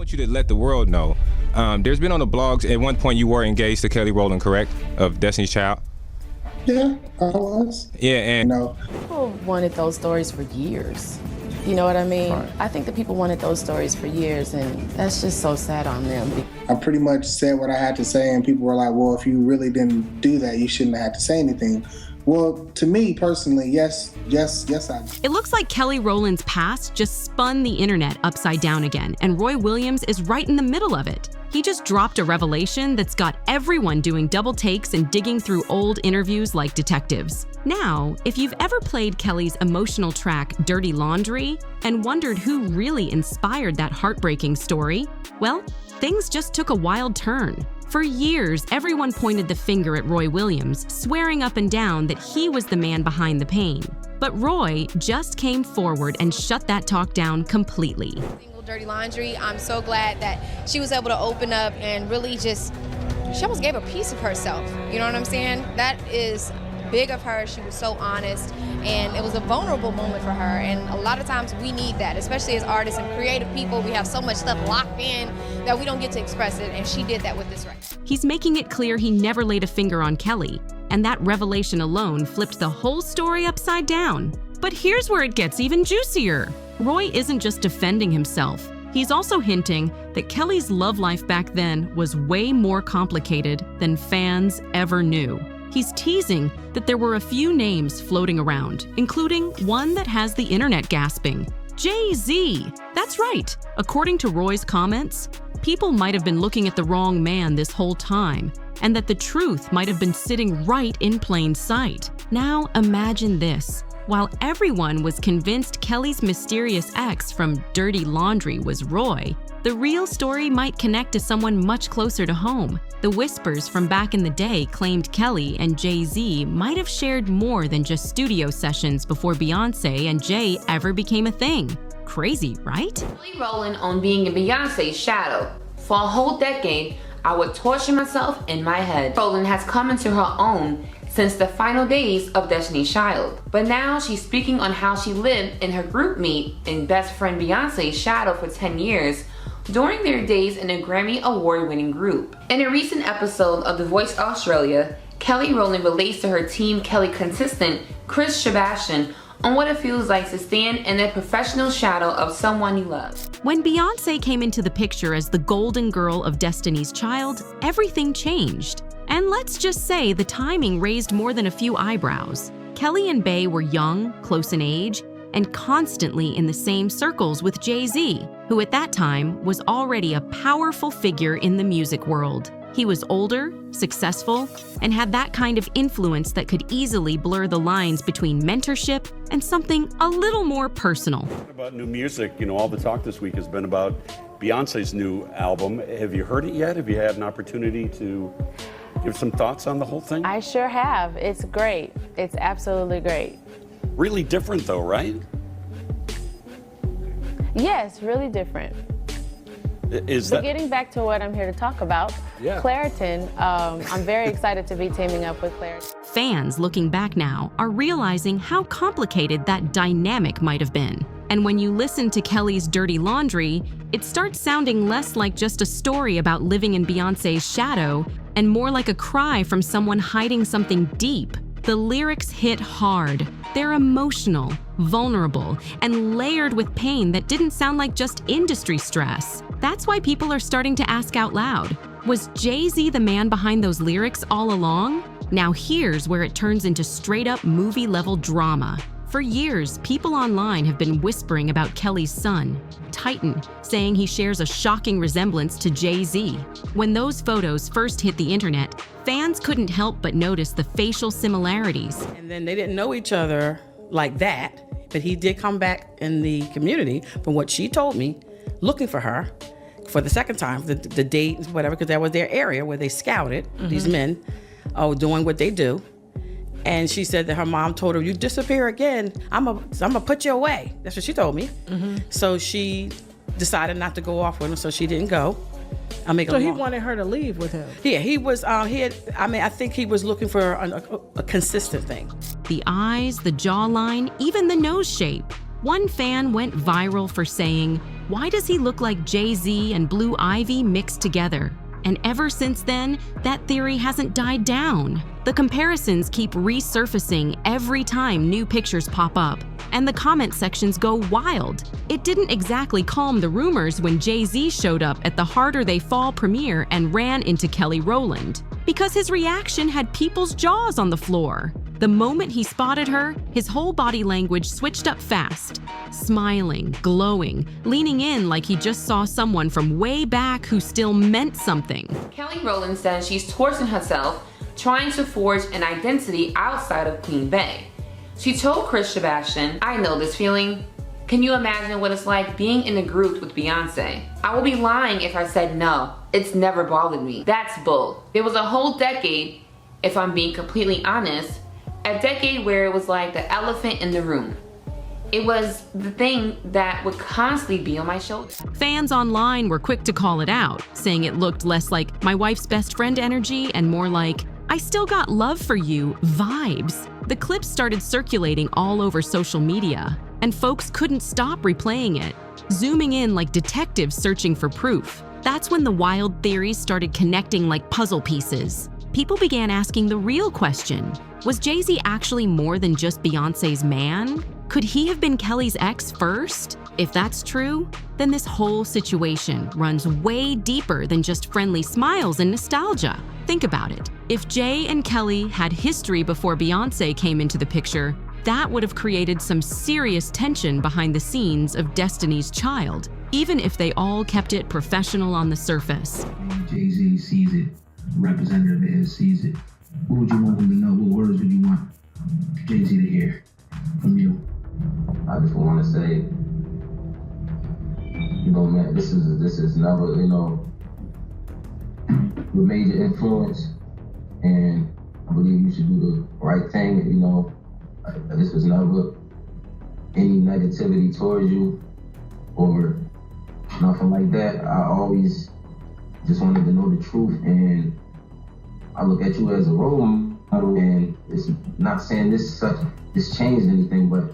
want you to let the world know. There's been on the blogs, at one point you were engaged to Kelly Rowland, correct? Of Destiny's Child? Yeah, I was. Yeah, and people wanted those stories for years. You know what I mean? Right. I think that people wanted those stories for years, and that's just so sad on them. I pretty much said what I had to say, and people were like, well, if you really didn't do that, you shouldn't have had to say anything. Well, to me personally, yes, I did. It looks like Kelly Rowland's past just spun the internet upside down again, and Roy Williams is right in the middle of it. He just dropped a revelation that's got everyone doing double takes and digging through old interviews like detectives. Now, if you've ever played Kelly's emotional track Dirty Laundry and wondered who really inspired that heartbreaking story, well, things just took a wild turn. For years, everyone pointed the finger at Roy Williams, swearing up and down that he was the man behind the pain. But Roy just came forward and shut that talk down completely. Dirty Laundry, I'm so glad that she was able to open up and really she almost gave a piece of herself. You know what I'm saying? That is big of her. She was so honest, and it was a vulnerable moment for her. And a lot of times we need that, especially as artists and creative people. We have so much stuff locked in that we don't get to express it, and she did that with this record. He's making it clear he never laid a finger on Kelly, and that revelation alone flipped the whole story upside down. But here's where it gets even juicier. Roy isn't just defending himself. He's also hinting that Kelly's love life back then was way more complicated than fans ever knew. He's teasing that there were a few names floating around, including one that has the internet gasping, Jay-Z. That's right. According to Roy's comments, people might have been looking at the wrong man this whole time, and that the truth might have been sitting right in plain sight. Now imagine this. While everyone was convinced Kelly's mysterious ex from Dirty Laundry was Roy, the real story might connect to someone much closer to home. The whispers from back in the day claimed Kelly and Jay-Z might have shared more than just studio sessions before Beyoncé and Jay ever became a thing. Crazy, right? Kelly Rowland on being in Beyoncé's shadow. For a whole decade, I would torture myself in my head. Rowland has come into her own since the final days of Destiny's Child. But now she's speaking on how she lived in her group mate and best friend Beyoncé's shadow for 10 years during their days in a Grammy award-winning group. In a recent episode of The Voice Australia, Kelly Rowland relates to her Team Kelly consistent Chris Sebastian on what it feels like to stand in the professional shadow of someone you love. When Beyoncé came into the picture as the golden girl of Destiny's Child, everything changed. And let's just say the timing raised more than a few eyebrows. Kelly and Bey were young, close in age, and constantly in the same circles with Jay-Z, who at that time was already a powerful figure in the music world. He was older, successful, and had that kind of influence that could easily blur the lines between mentorship and something a little more personal. About new music, all the talk this week has been about Beyoncé's new album. Have you heard it yet? Have you had an opportunity to give some thoughts on the whole thing? I sure have. It's great. It's absolutely great. Really different though, right? Yes, really different. But getting back to what I'm here to talk about, Yeah. Claritin, I'm very excited to be teaming up with Claritin. Fans looking back now are realizing how complicated that dynamic might have been. And when you listen to Kelly's Dirty Laundry, it starts sounding less like just a story about living in Beyoncé's shadow and more like a cry from someone hiding something deep. The lyrics hit hard. They're emotional, vulnerable, and layered with pain that didn't sound like just industry stress. That's why people are starting to ask out loud, was Jay-Z the man behind those lyrics all along? Now here's where it turns into straight-up movie-level drama. For years, people online have been whispering about Kelly's son, Titan, saying he shares a shocking resemblance to Jay-Z. When those photos first hit the internet, fans couldn't help but notice the facial similarities. And then they didn't know each other like that, but he did come back in the community, from what she told me, looking for her for the second time, the date, whatever, because that was their area where they scouted these men doing what they do. And she said that her mom told her, "You disappear again, I'm gonna put you away." That's what she told me. So she decided not to go off with him, so she didn't go. So he wanted her to leave with him. Yeah, he was. I think he was looking for a consistent thing. The eyes, the jawline, even the nose shape. One fan went viral for saying, Why does he look like Jay-Z and Blue Ivy mixed together? And ever since then, that theory hasn't died down. The comparisons keep resurfacing every time new pictures pop up, and the comment sections go wild. It didn't exactly calm the rumors when Jay-Z showed up at the Harder They Fall premiere and ran into Kelly Rowland, because his reaction had people's jaws on the floor. The moment he spotted her, his whole body language switched up fast. Smiling, glowing, leaning in like he just saw someone from way back who still meant something. Kelly Rowland says she's torturing herself trying to forge an identity outside of Queen Bey. She told Chris Sebastian, "I know this feeling. Can you imagine what it's like being in a group with Beyonce? I would be lying if I said no. It's never bothered me. That's bull. There was a whole decade, if I'm being completely honest, a decade where it was like the elephant in the room. It was the thing that would constantly be on my shoulder." Fans online were quick to call it out, saying it looked less like my wife's best friend energy and more like, I still got love for you vibes. The clips started circulating all over social media, and folks couldn't stop replaying it, zooming in like detectives searching for proof. That's when the wild theories started connecting like puzzle pieces. People began asking the real question: was Jay-Z actually more than just Beyonce's man? Could he have been Kelly's ex first? If that's true, then this whole situation runs way deeper than just friendly smiles and nostalgia. Think about it. If Jay and Kelly had history before Beyonce came into the picture, that would have created some serious tension behind the scenes of Destiny's Child, even if they all kept it professional on the surface. Jay-Z sees it, representative of his sees it. What would you want them to know? What words would you want Jay-Z to hear from you? I just want to say, you know, man, this is never, you know, with major influence, and I believe you should do the right thing. You know, this was never any negativity towards you or nothing like that. I always just wanted to know the truth, and I look at you as a role model, and it's not saying this changed anything, but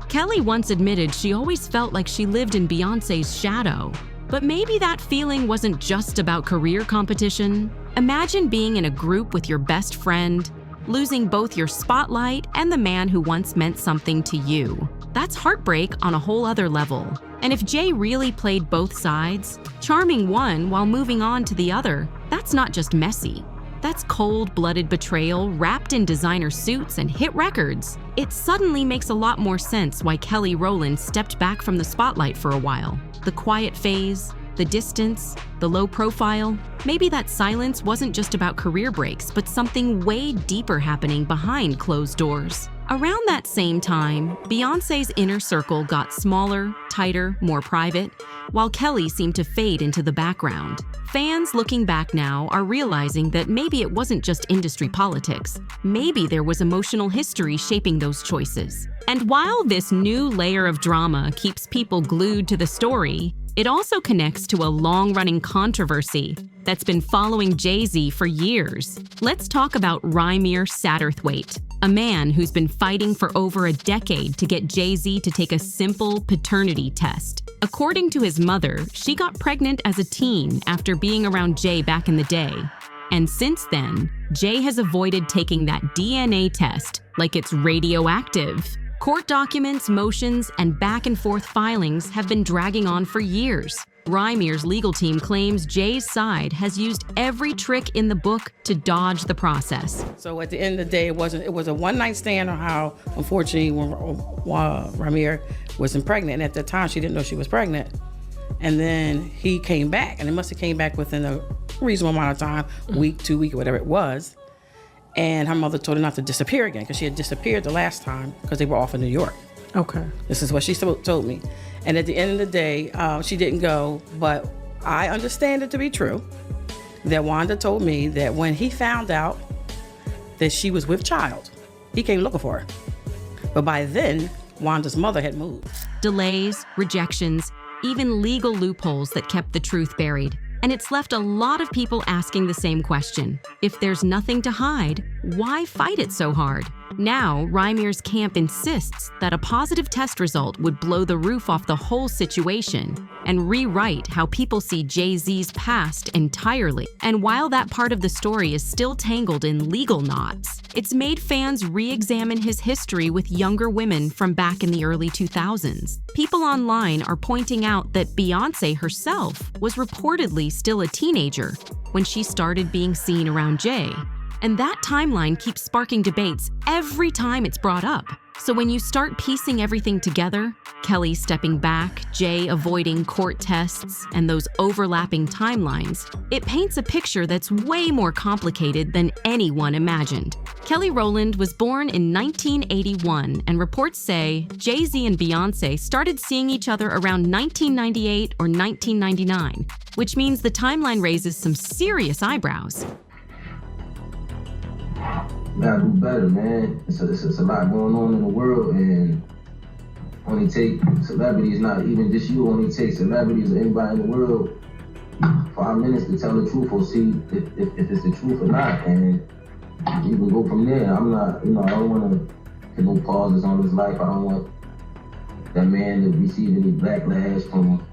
Kelly once admitted she always felt like she lived in Beyonce's shadow. But maybe that feeling wasn't just about career competition. Imagine being in a group with your best friend, losing both your spotlight and the man who once meant something to you. That's heartbreak on a whole other level. And if Jay really played both sides, charming one while moving on to the other, that's not just messy. That's cold-blooded betrayal wrapped in designer suits and hit records. It suddenly makes a lot more sense why Kelly Rowland stepped back from the spotlight for a while. The quiet phase, the distance, the low profile. Maybe that silence wasn't just about career breaks, but something way deeper happening behind closed doors. Around that same time, Beyonce's inner circle got smaller, tighter, more private, while Kelly seemed to fade into the background. Fans looking back now are realizing that maybe it wasn't just industry politics. Maybe there was emotional history shaping those choices. And while this new layer of drama keeps people glued to the story, it also connects to a long-running controversy that's been following Jay-Z for years. Let's talk about Rymir Satterthwaite, a man who's been fighting for over a decade to get Jay-Z to take a simple paternity test. According to his mother, she got pregnant as a teen after being around Jay back in the day. And since then, Jay has avoided taking that DNA test like it's radioactive. Court documents, motions, and back-and-forth filings have been dragging on for years. Rymir's legal team claims Jay's side has used every trick in the book to dodge the process. So at the end of the day, it was a one-night stand on how, unfortunately, when Rymir wasn't pregnant. And at the time, she didn't know she was pregnant. And then he came back, and it must have came back within a reasonable amount of time, week, 2 weeks, whatever it was. And her mother told her not to disappear again because she had disappeared the last time because they were off in New York. Okay. This is what she told me. And at the end of the day, she didn't go, but I understand it to be true that Wanda told me that when he found out that she was with child, he came looking for her. But by then, Wanda's mother had moved. Delays, rejections, even legal loopholes that kept the truth buried. And it's left a lot of people asking the same question. If there's nothing to hide, why fight it so hard? Now, Reimer's camp insists that a positive test result would blow the roof off the whole situation and rewrite how people see Jay-Z's past entirely. And while that part of the story is still tangled in legal knots, it's made fans re-examine his history with younger women from back in the early 2000s. People online are pointing out that Beyoncé herself was reportedly still a teenager when she started being seen around Jay. And that timeline keeps sparking debates every time it's brought up. So when you start piecing everything together, Kelly stepping back, Jay avoiding court tests, and those overlapping timelines, it paints a picture that's way more complicated than anyone imagined. Kelly Rowland was born in 1981, and reports say Jay-Z and Beyoncé started seeing each other around 1998 or 1999, which means the timeline raises some serious eyebrows. Gotta do better, man. It's a lot going on in the world, and only take celebrities, not even just you, only take celebrities or anybody in the world 5 minutes to tell the truth or see if it's the truth or not, and you can go from there. I'm not, I don't want to put no pauses on his life. I don't want that man to receive any backlash from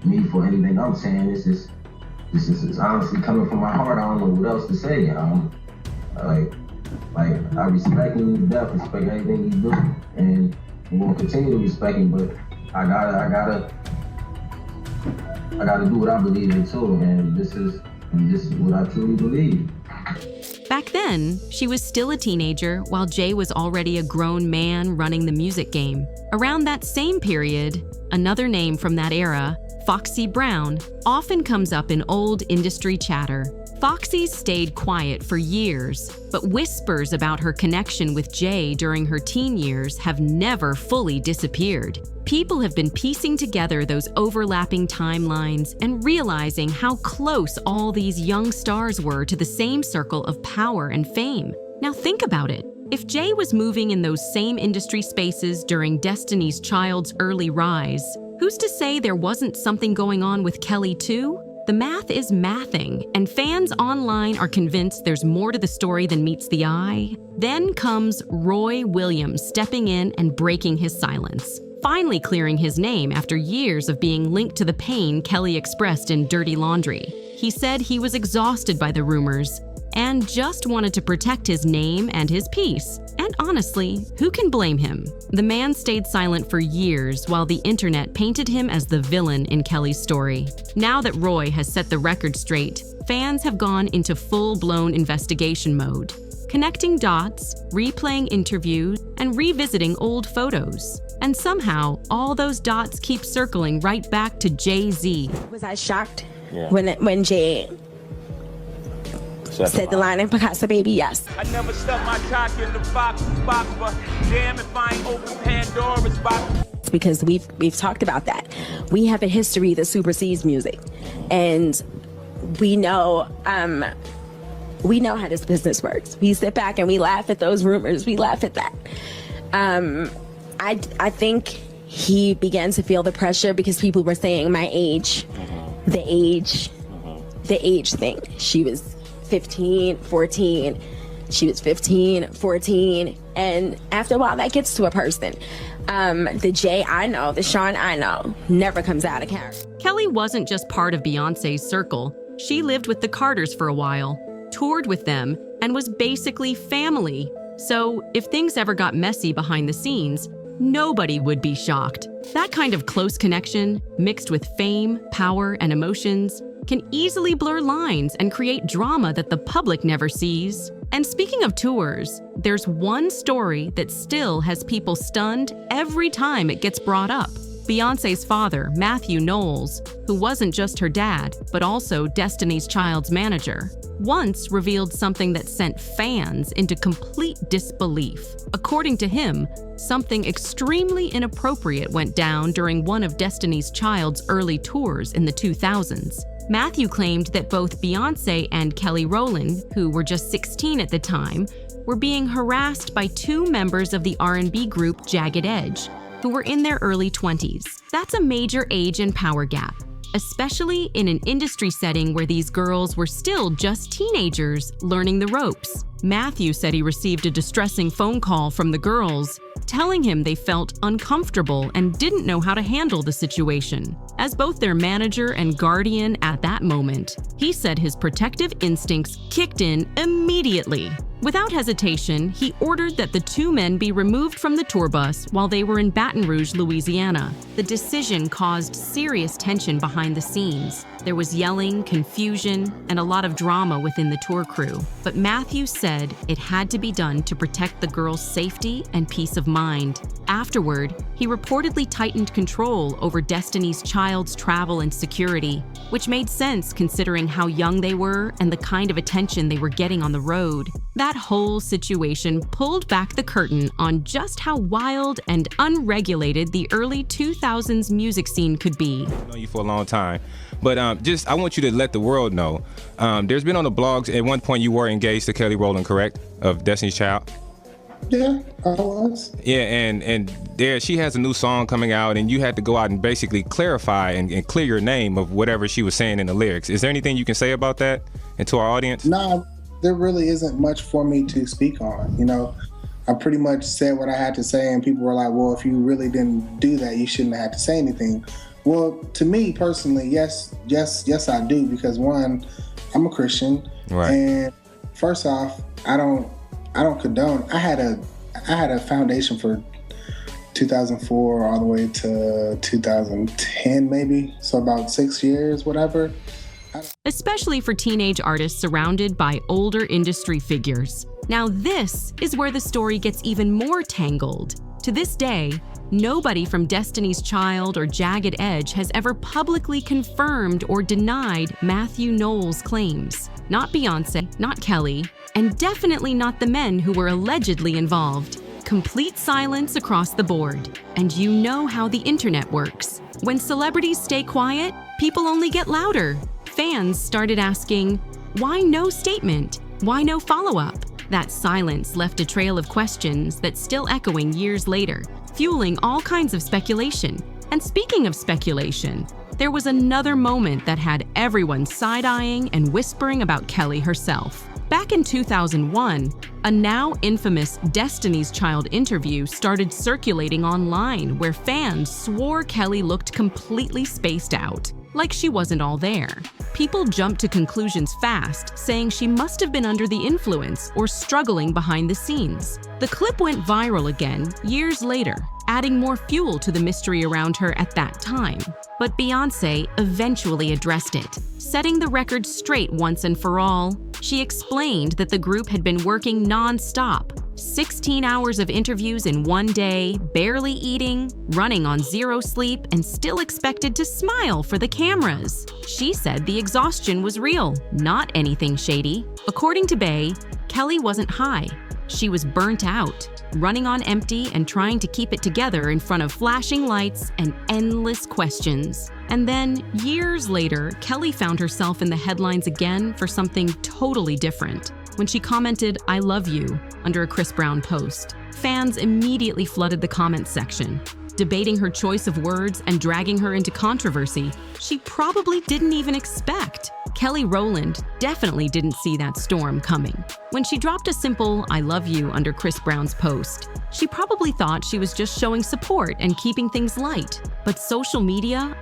me for anything I'm saying. This is honestly coming from my heart. I don't know what else to say. I respect him to death, respect everything he's doing, and I'm gonna continue to respect him. But I gotta do what I believe in too, and this is what I truly believe. Back then, she was still a teenager while Jay was already a grown man running the music game. Around that same period, another name from that era, Foxy Brown, often comes up in old industry chatter. Foxy stayed quiet for years, but whispers about her connection with Jay during her teen years have never fully disappeared. People have been piecing together those overlapping timelines and realizing how close all these young stars were to the same circle of power and fame. Now think about it. If Jay was moving in those same industry spaces during Destiny's Child's early rise, who's to say there wasn't something going on with Kelly too? The math is mathing, and fans online are convinced there's more to the story than meets the eye. Then comes Roy Williams stepping in and breaking his silence, finally clearing his name after years of being linked to the pain Kelly expressed in Dirty Laundry. He said he was exhausted by the rumors and just wanted to protect his name and his peace. And honestly, who can blame him? The man stayed silent for years while the internet painted him as the villain in Kelly's story. Now that Roy has set the record straight, fans have gone into full-blown investigation mode, connecting dots, replaying interviews, and revisiting old photos. And somehow, all those dots keep circling right back to Jay-Z. Was I shocked when Jay said the line in Picasso Baby? Yes. I never stuck my cock in the box, but damn if I ain't open Pandora's box. Because we've talked about that. We have a history that supersedes music, and we know how this business works. We sit back and we laugh at those rumors. We laugh at that. I think he began to feel the pressure because people were saying my age, the age thing. She was 15, 14. She was 15, 14. And after a while, that gets to a person. The Jay I know, the Sean I know, never comes out of character. Kelly wasn't just part of Beyoncé's circle. She lived with the Carters for a while, toured with them, and was basically family. So if things ever got messy behind the scenes, nobody would be shocked. That kind of close connection, mixed with fame, power, and emotions, can easily blur lines and create drama that the public never sees. And speaking of tours, there's one story that still has people stunned every time it gets brought up. Beyoncé's father, Matthew Knowles, who wasn't just her dad, but also Destiny's Child's manager, once revealed something that sent fans into complete disbelief. According to him, something extremely inappropriate went down during one of Destiny's Child's early tours in the 2000s. Matthew claimed that both Beyoncé and Kelly Rowland, who were just 16 at the time, were being harassed by two members of the R&B group Jagged Edge, who were in their early 20s. That's a major age and power gap, especially in an industry setting where these girls were still just teenagers learning the ropes. Matthew said he received a distressing phone call from the girls, telling him they felt uncomfortable and didn't know how to handle the situation. As both their manager and guardian at that moment, he said his protective instincts kicked in immediately. Without hesitation, he ordered that the two men be removed from the tour bus while they were in Baton Rouge, Louisiana. The decision caused serious tension behind the scenes. There was yelling, confusion, and a lot of drama within the tour crew. But Matthew said it had to be done to protect the girls' safety and peace of mind. Afterward, he reportedly tightened control over Destiny's Child's travel and security, which made sense considering how young they were and the kind of attention they were getting on the road. That whole situation pulled back the curtain on just how wild and unregulated the early 2000s music scene could be. I've known you for a long time, but I want you to let the world know. There's been on the blogs, at one point you were engaged to Kelly Rowland, correct? Of Destiny's Child? Yeah, I was. Yeah, and there she has a new song coming out, and you had to go out and basically clarify and clear your name of whatever she was saying in the lyrics. Is there anything you can say about that and to our audience? No, there really isn't much for me to speak on. You know, I pretty much said what I had to say, and people were like, well, if you really didn't do that, you shouldn't have to say anything. Well, to me personally, yes, I do, because one, I'm a Christian, right? And first off, I don't condone. I had a foundation for 2004 all the way to 2010, maybe. So about 6 years, whatever. Especially for teenage artists surrounded by older industry figures. Now this is where the story gets even more tangled. To this day, nobody from Destiny's Child or Jagged Edge has ever publicly confirmed or denied Matthew Knowles' claims. Not Beyonce, not Kelly, and definitely not the men who were allegedly involved. Complete silence across the board. And you know how the internet works. When celebrities stay quiet, people only get louder. Fans started asking, why no statement? Why no follow-up? That silence left a trail of questions that's still echoing years later, fueling all kinds of speculation. And speaking of speculation, there was another moment that had everyone side-eyeing and whispering about Kelly herself. Back in 2001, a now infamous Destiny's Child interview started circulating online where fans swore Kelly looked completely spaced out, like she wasn't all there. People jumped to conclusions fast, saying she must have been under the influence or struggling behind the scenes. The clip went viral again years later, adding more fuel to the mystery around her at that time. But Beyoncé eventually addressed it, setting the record straight once and for all. She explained that the group had been working non-stop, 16 hours of interviews in one day, barely eating, running on zero sleep, and still expected to smile for the cameras. She said the exhaustion was real, not anything shady. According to Bey, Kelly wasn't high. She was burnt out, running on empty and trying to keep it together in front of flashing lights and endless questions. And then, years later, Kelly found herself in the headlines again for something totally different. When she commented, "I love you," under a Chris Brown post. Fans immediately flooded the comments section, debating her choice of words and dragging her into controversy she probably didn't even expect. Kelly Rowland definitely didn't see that storm coming. When she dropped a simple "I love you" under Chris Brown's post, she probably thought she was just showing support and keeping things light. But social media,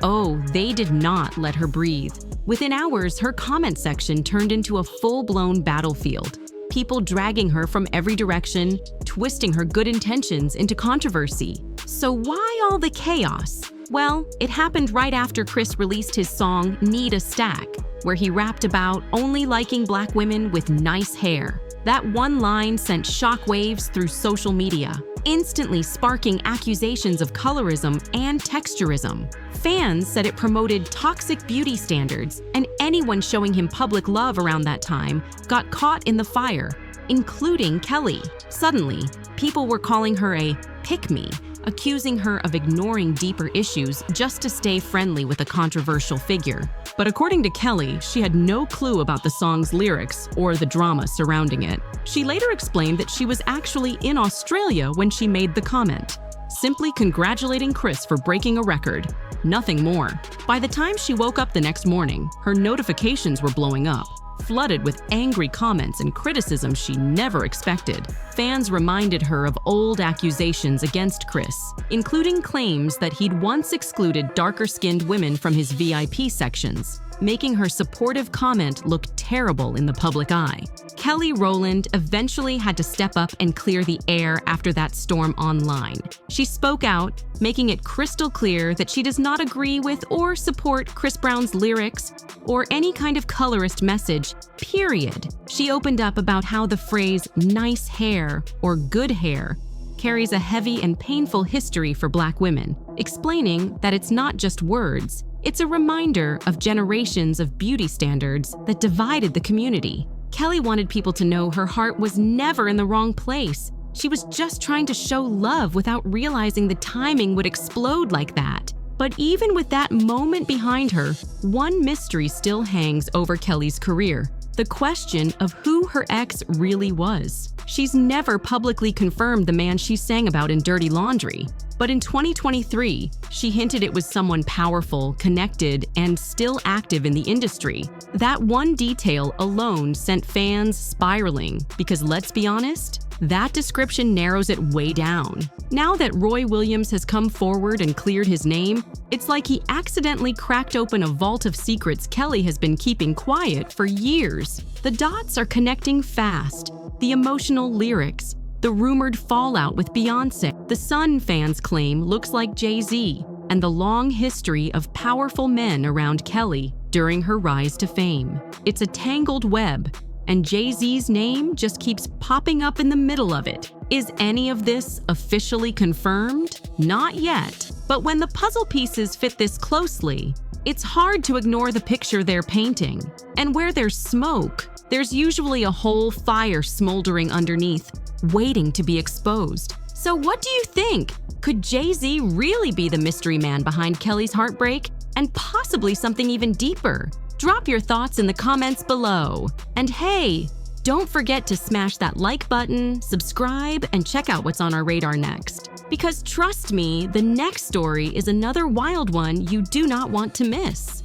they did not let her breathe. Within hours, her comment section turned into a full-blown battlefield. People dragging her from every direction, twisting her good intentions into controversy. So why all the chaos? Well, it happened right after Chris released his song "Need a Stack," where he rapped about only liking black women with nice hair. That one line sent shockwaves through social media, instantly sparking accusations of colorism and texturism. Fans said it promoted toxic beauty standards, and anyone showing him public love around that time got caught in the fire, including Kelly. Suddenly, people were calling her a pick-me, accusing her of ignoring deeper issues just to stay friendly with a controversial figure. But according to Kelly, she had no clue about the song's lyrics or the drama surrounding it. She later explained that she was actually in Australia when she made the comment, simply congratulating Chris for breaking a record. Nothing more. By the time she woke up the next morning, her notifications were blowing up. flooded with angry comments and criticism she never expected. Fans reminded her of old accusations against Chris, including claims that he'd once excluded darker-skinned women from his VIP sections, making her supportive comment look terrible in the public eye. Kelly Rowland eventually had to step up and clear the air after that storm online. She spoke out, making it crystal clear that she does not agree with or support Chris Brown's lyrics or any kind of colorist message, period. She opened up about how the phrase nice hair or good hair carries a heavy and painful history for Black women, explaining that it's not just words, it's a reminder of generations of beauty standards that divided the community. Kelly wanted people to know her heart was never in the wrong place. She was just trying to show love without realizing the timing would explode like that. But even with that moment behind her, one mystery still hangs over Kelly's career: the question of who her ex really was. She's never publicly confirmed the man she sang about in Dirty Laundry. But in 2023, she hinted it was someone powerful, connected, and still active in the industry. That one detail alone sent fans spiraling because, let's be honest, that description narrows it way down. Now that Roy Williams has come forward and cleared his name, it's like he accidentally cracked open a vault of secrets Kelly has been keeping quiet for years. The dots are connecting fast. The emotional lyrics, the rumored fallout with Beyonce, the son fans claim looks like Jay-Z, and the long history of powerful men around Kelly during her rise to fame. It's a tangled web, and Jay-Z's name just keeps popping up in the middle of it. Is any of this officially confirmed? Not yet. But when the puzzle pieces fit this closely, it's hard to ignore the picture they're painting. And where there's smoke, there's usually a whole fire smoldering underneath, waiting to be exposed. So what do you think? Could Jay-Z really be the mystery man behind Kelly's heartbreak? And possibly something even deeper? Drop your thoughts in the comments below. And hey, don't forget to smash that like button, subscribe, and check out what's on our radar next. Because trust me, the next story is another wild one you do not want to miss.